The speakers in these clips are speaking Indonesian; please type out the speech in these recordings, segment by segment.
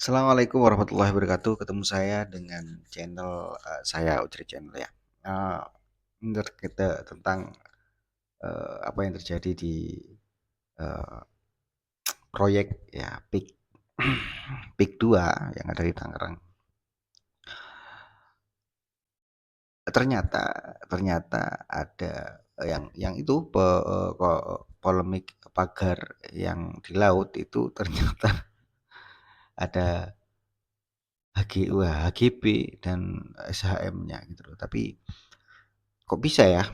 Assalamualaikum warahmatullahi wabarakatuh. Ketemu saya dengan channel saya Ujri Channel ya. Eh, Menurut kita tentang apa yang terjadi di eh, proyek ya PIK 2 yang ada di Tangerang. Ternyata ternyata ada yang itu polemik pagar yang di laut itu ternyata ada HGB dan SHM-nya gitu loh. Tapi kok bisa ya?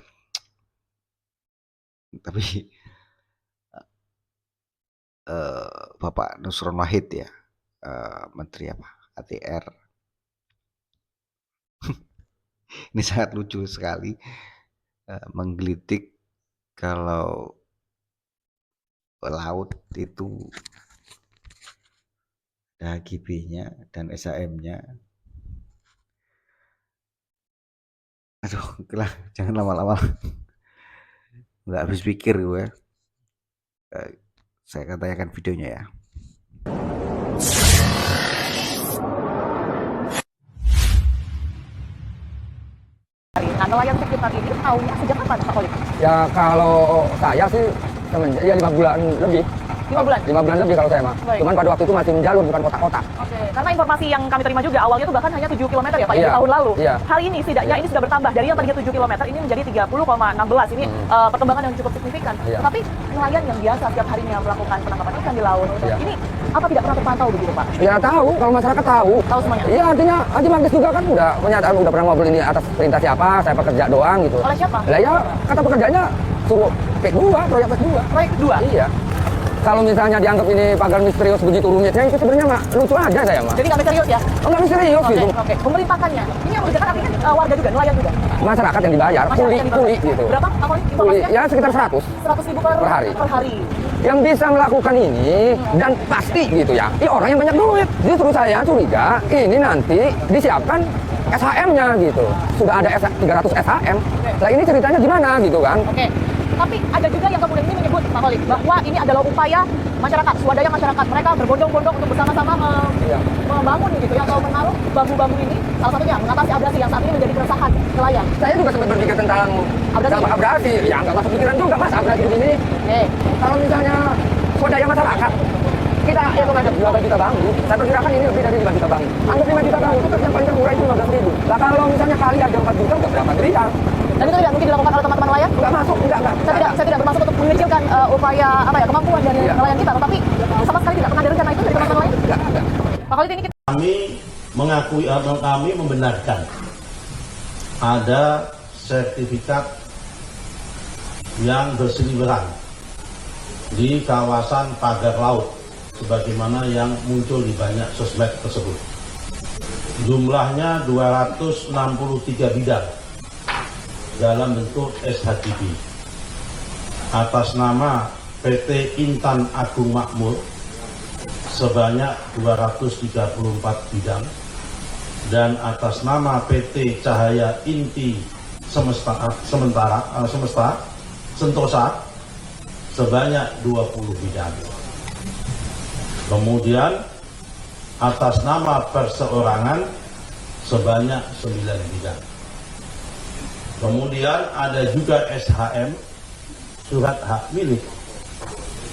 Tapi Bapak Nusron Wahid ya, Menteri apa, ATR, ini sangat lucu sekali, menggelitik kalau laut itu ada HGB-nya dan SHM-nya. Aduh, lah, jangan lama-lama, nggak habis pikir gue. Saya akan tanyakan videonya ya. Nah, nelayan sekitar ini tahunya sejak kapan, Pak Khalid? Ya kalau saya sih semenjak ya 5 bulan lebih. 5 bulan? 5 bulan lebih kalau saya mah. Baik. Cuman pada waktu itu masih menjalur bukan kotak-kotak. Oke, karena informasi yang kami terima juga awalnya itu bahkan hanya 7 km ya Pak, Iya. di tahun lalu. Iya. Hari ini setidaknya ini sudah bertambah dari yang tadinya 7 km ini menjadi 30,16. Ini perkembangan yang cukup signifikan. Iya. Tetapi nelayan yang biasa setiap harinya melakukan penangkapan ikan di laut, Iya. ini apa tidak pernah terpantau begitu Pak? Ya tahu, kalau masyarakat tahu. Tahu semuanya? Iya, artinya Haji Magis juga kan udah pernyataan udah pernah ngobrol ini atas perintah siapa, saya pekerja doang gitu. Oleh siapa? Lah ya kata pekerjanya suruh PIK 2, proyek PIK 2. Proyek kedua? Iya. Kalau misalnya dianggap ini pagar misterius begitu rumitnya, itu sebenarnya mah lucu aja saya mah. Jadi nggak misterius ya? Oh, nggak misterius Oke, gitu. oke. Pemerintahkannya, ini yang mengerjakan artinya warga juga, nelayan juga? Masyarakat yang dibayar, Masyarakat yang dibayar. kuli gitu. Berapa Pak Khalid Kuli, informasinya? ya sekitar 100. 100.000 Per hari. Per hari. Yang bisa melakukan ini dan pasti gitu ya, ini orang yang banyak duit. Justru saya curiga ini nanti disiapkan SHM-nya gitu. Sudah ada 300 SHM. Nah ini ceritanya gimana gitu kan? Oke. Tapi ada juga yang kemudian ini menyebut Pak Khalid bahwa ini adalah upaya masyarakat, swadaya masyarakat, mereka berbondong-bondong untuk bersama-sama Iya. membangun gitu ya, atau menaruh bambu-bambu ini salah satunya mengatasi abrasi yang saat ini menjadi keresahan nelayan. Saya juga sempat berpikir tentang Abrasi? dampak abrasi. Ya nggak masuk pikiran juga mas abrasi begini. Oke. Kalau misalnya swadaya masyarakat, kita itu ada 2 juta bambu. Saya perkirakan ini lebih dari 5 juta bambu. Anggap 5 juta bambu itu yang paling termurah itu 15.000. Lah kalau misalnya kali ada 4 juta, udah berapa miliar? Dan itu tidak mungkin dilakukan oleh teman-teman nelayan? Nggak masuk, enggak. Saya tidak bermaksud untuk mengecilkan upaya kemampuan dari Iya. nelayan kita, tetapi sama sekali tidak pernah ada rencana itu dari teman-teman nelayan. Enggak. Pak Khalid, ini kita Kami mengakui atau kami membenarkan ada sertifikat yang berseliweran di kawasan pagar laut sebagaimana yang muncul di banyak sosmed tersebut. Jumlahnya 263 bidang dalam bentuk SHGB atas nama PT Intan Agung Makmur sebanyak 234 bidang dan atas nama PT Cahaya Inti Semesta Sentosa sebanyak 20 bidang. Kemudian atas nama perseorangan sebanyak 9 bidang. Kemudian ada juga SHM, surat hak milik,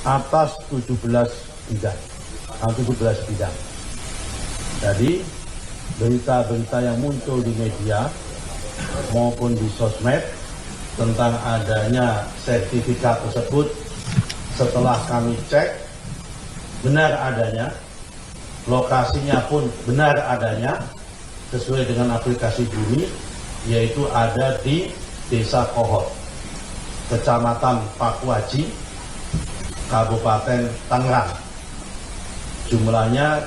atas 17 bidang. Jadi berita-berita yang muncul di media maupun di sosmed tentang adanya sertifikat tersebut, setelah kami cek benar adanya, lokasinya pun benar adanya sesuai dengan aplikasi Bumi, yaitu ada di Desa Kohot, Kecamatan Pakuaji, Kabupaten Tangerang. Jumlahnya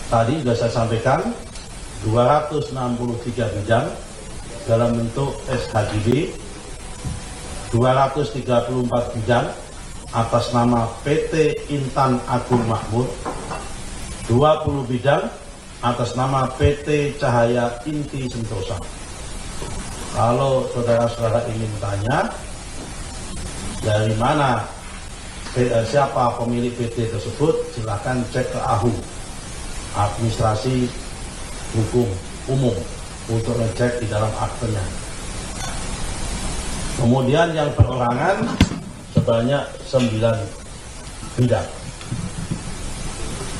tadi sudah saya sampaikan 263 bidang dalam bentuk SHGB, 234 bidang atas nama PT Intan Agung Makmur, 20 bidang atas nama PT Cahaya Inti Sentosa. Kalau saudara-saudara ingin tanya dari mana siapa pemilik PT tersebut, silakan cek ke AHU. administrasi hukum umum untuk ngecek di dalam aktenya. Kemudian yang perorangan sebanyak 9 bidang.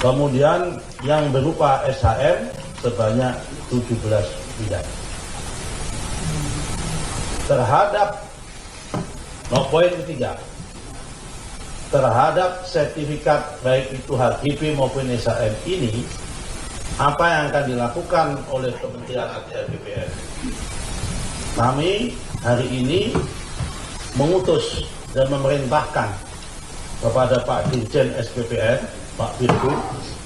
Kemudian yang berupa SHM sebanyak 17 bidang. Terhadap poin ketiga, terhadap sertifikat baik itu HGB maupun SHM ini, apa yang akan dilakukan oleh Kementerian ATR BPN? Kami hari ini mengutus dan memerintahkan kepada Pak Dirjen SPPN, Pak Firdu,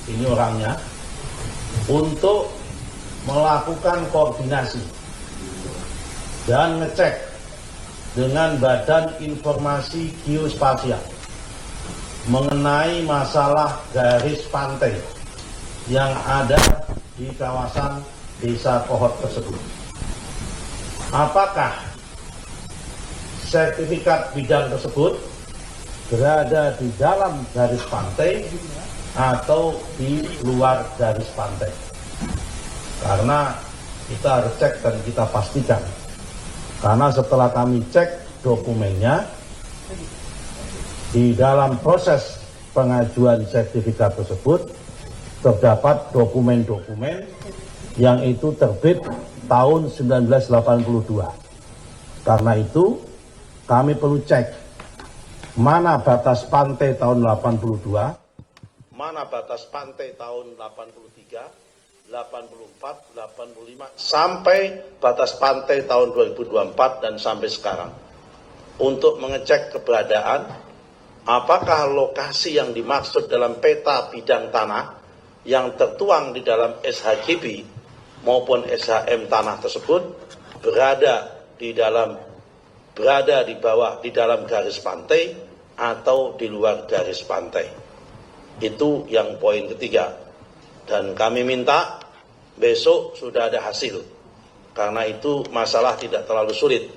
ini orangnya, untuk melakukan koordinasi dan ngecek dengan Badan Informasi Geospasial mengenai masalah garis pantai yang ada di kawasan Desa Kohot tersebut. Apakah sertifikat bidang tersebut berada di dalam garis pantai atau di luar garis pantai? Karena kita harus cek dan kita pastikan. Karena setelah kami cek dokumennya, di dalam proses pengajuan sertifikat tersebut terdapat dokumen-dokumen yang itu terbit tahun 1982. Karena itu kami perlu cek mana batas pantai tahun 82, mana batas pantai tahun 83, 84, 85, sampai batas pantai tahun 2024 dan sampai sekarang. Untuk mengecek keberadaan, apakah lokasi yang dimaksud dalam peta bidang tanah yang tertuang di dalam SHGB maupun SHM tanah tersebut berada di bawah di dalam garis pantai atau di luar garis pantai. Itu yang poin ketiga. Dan kami minta besok sudah ada hasil. Karena itu masalah tidak terlalu sulit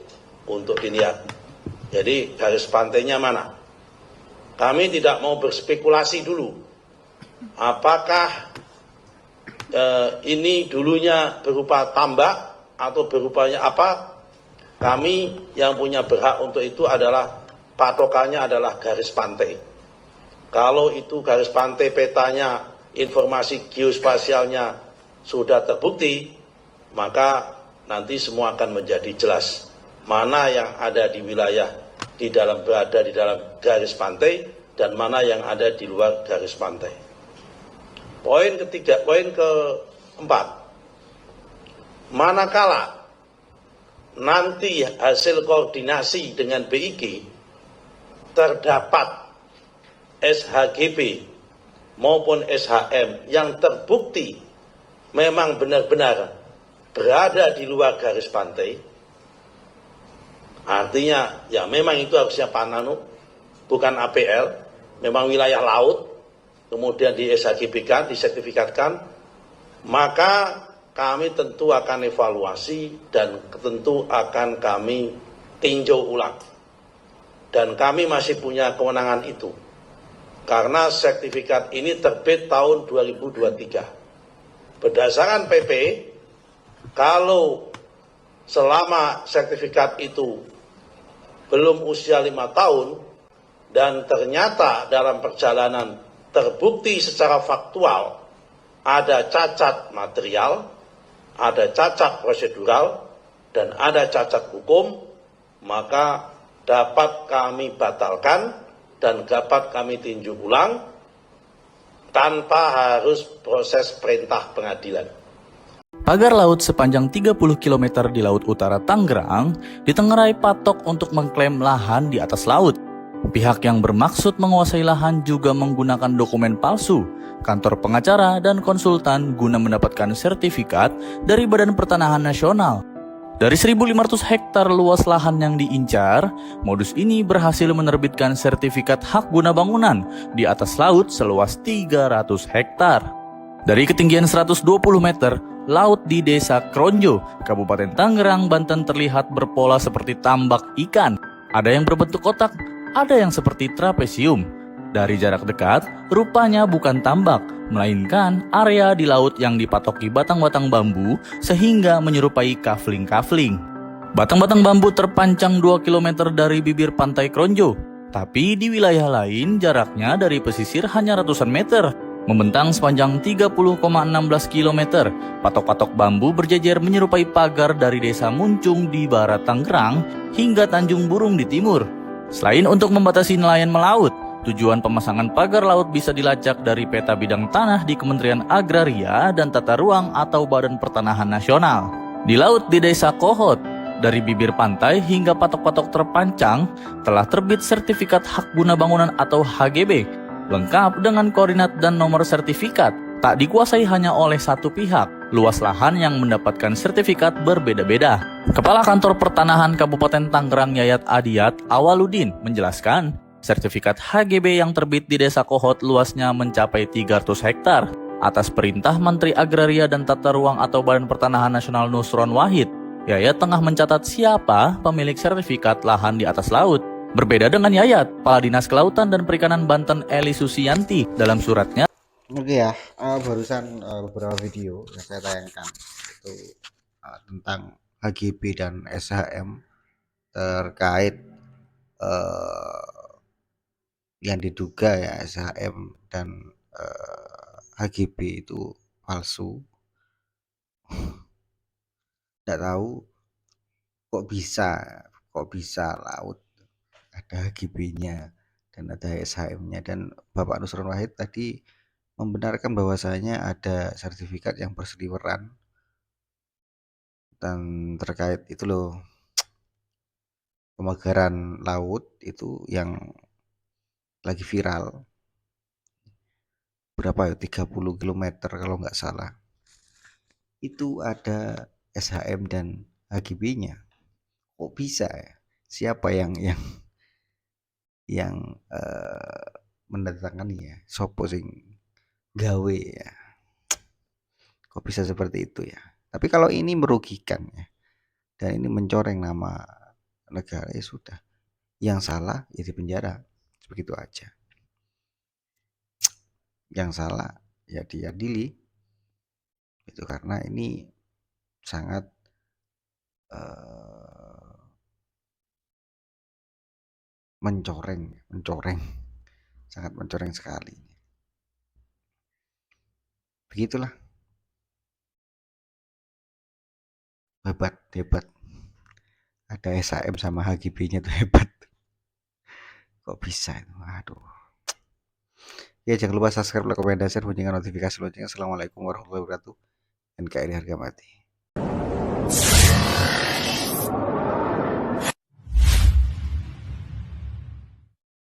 untuk dilihat. Jadi garis pantainya mana? Kami tidak mau berspekulasi dulu. Apakah ini dulunya berupa tambak atau berupanya apa? Kami yang punya berhak untuk itu adalah patokannya adalah garis pantai. Kalau itu garis pantai petanya, informasi geospasialnya sudah terbukti, maka nanti semua akan menjadi jelas mana yang ada di wilayah berada di dalam garis pantai dan mana yang ada di luar garis pantai. Poin keempat, manakala nanti hasil koordinasi dengan BIG terdapat SHGB maupun SHM yang terbukti memang benar-benar berada di luar garis pantai, artinya ya memang itu harusnya Pananu, bukan APL, memang wilayah laut, kemudian di SHGB-kan, disertifikatkan, maka kami tentu akan evaluasi dan tentu akan kami tinjau ulang. Dan kami masih punya kewenangan itu. Karena sertifikat ini terbit tahun 2023. Berdasarkan PP, kalau selama sertifikat itu belum usia 5 tahun, dan ternyata dalam perjalanan terbukti secara faktual ada cacat material, ada cacat prosedural, dan ada cacat hukum, maka dapat kami batalkan dan dapat kami tinjau ulang tanpa harus proses perintah pengadilan. Pagar laut sepanjang 30 km di Laut Utara Tangerang ditengarai patok untuk mengklaim lahan di atas laut. Pihak yang bermaksud menguasai lahan juga menggunakan dokumen palsu, kantor pengacara, dan konsultan guna mendapatkan sertifikat dari Badan Pertanahan Nasional. Dari 1.500 hektar luas lahan yang diincar, modus ini berhasil menerbitkan sertifikat hak guna bangunan di atas laut seluas 300 hektar. Dari ketinggian 120 meter, laut di Desa Kronjo, Kabupaten Tangerang, Banten terlihat berpola seperti tambak ikan. Ada yang berbentuk kotak, ada yang seperti trapesium. Dari jarak dekat, rupanya bukan tambak, melainkan area di laut yang dipatoki batang-batang bambu sehingga menyerupai kafling-kafling. Batang-batang bambu terpancang 2 km dari bibir pantai Kronjo, tapi di wilayah lain jaraknya dari pesisir hanya ratusan meter. Membentang sepanjang 30,16 km, patok-patok bambu berjejer menyerupai pagar dari desa Muncung di barat Tangerang hingga Tanjung Burung di timur. Selain untuk membatasi nelayan melaut, tujuan pemasangan pagar laut bisa dilacak dari peta bidang tanah di Kementerian Agraria dan Tata Ruang atau Badan Pertanahan Nasional. Di laut di Desa Kohot, dari bibir pantai hingga patok-patok terpancang, telah terbit sertifikat hak guna bangunan atau HGB, lengkap dengan koordinat dan nomor sertifikat. Tak dikuasai hanya oleh satu pihak, luas lahan yang mendapatkan sertifikat berbeda-beda. Kepala Kantor Pertanahan Kabupaten Tangerang Yayat Adiyat Awaludin menjelaskan, sertifikat HGB yang terbit di Desa Kohot luasnya mencapai 300 hektar. Atas perintah Menteri Agraria dan Tata Ruang atau Badan Pertanahan Nasional Nusron Wahid, Yayat tengah mencatat siapa pemilik sertifikat lahan di atas laut. Berbeda dengan Yayat, Kepala Dinas Kelautan dan Perikanan Banten Eli Susiyanti dalam suratnya. Oke ya, barusan beberapa video yang saya tayangkan itu tentang HGB dan SHM terkait yang diduga ya SHM dan HGB itu palsu. Tidak tahu kok bisa laut ada HGB-nya dan ada SHM-nya, dan Bapak Nusron Wahid tadi membenarkan bahwasanya ada sertifikat yang berseliweran dan terkait itu loh, pemagaran laut itu yang lagi viral berapa ya, 30 km kalau nggak salah, itu ada SHM dan HGB-nya. Kok bisa ya? Siapa yang mendatangkan ya? Sopo sing gawe ya? Kok bisa seperti itu ya? Tapi kalau ini merugikan ya, dan ini mencoreng nama negara, ya sudah. Yang salah ya dipenjara, begitu aja. Yang salah ya diadili. Itu karena ini sangat mencoreng, sangat mencoreng sekali. Begitulah, hebat. Ada SHM sama HGB-nya tuh hebat. Kok bisa itu? Aduh. Ya jangan lupa subscribe, like, komen, dan share, bunyikan notifikasi lonceng. Assalamualaikum warahmatullahi wabarakatuh. NKRI harga mati.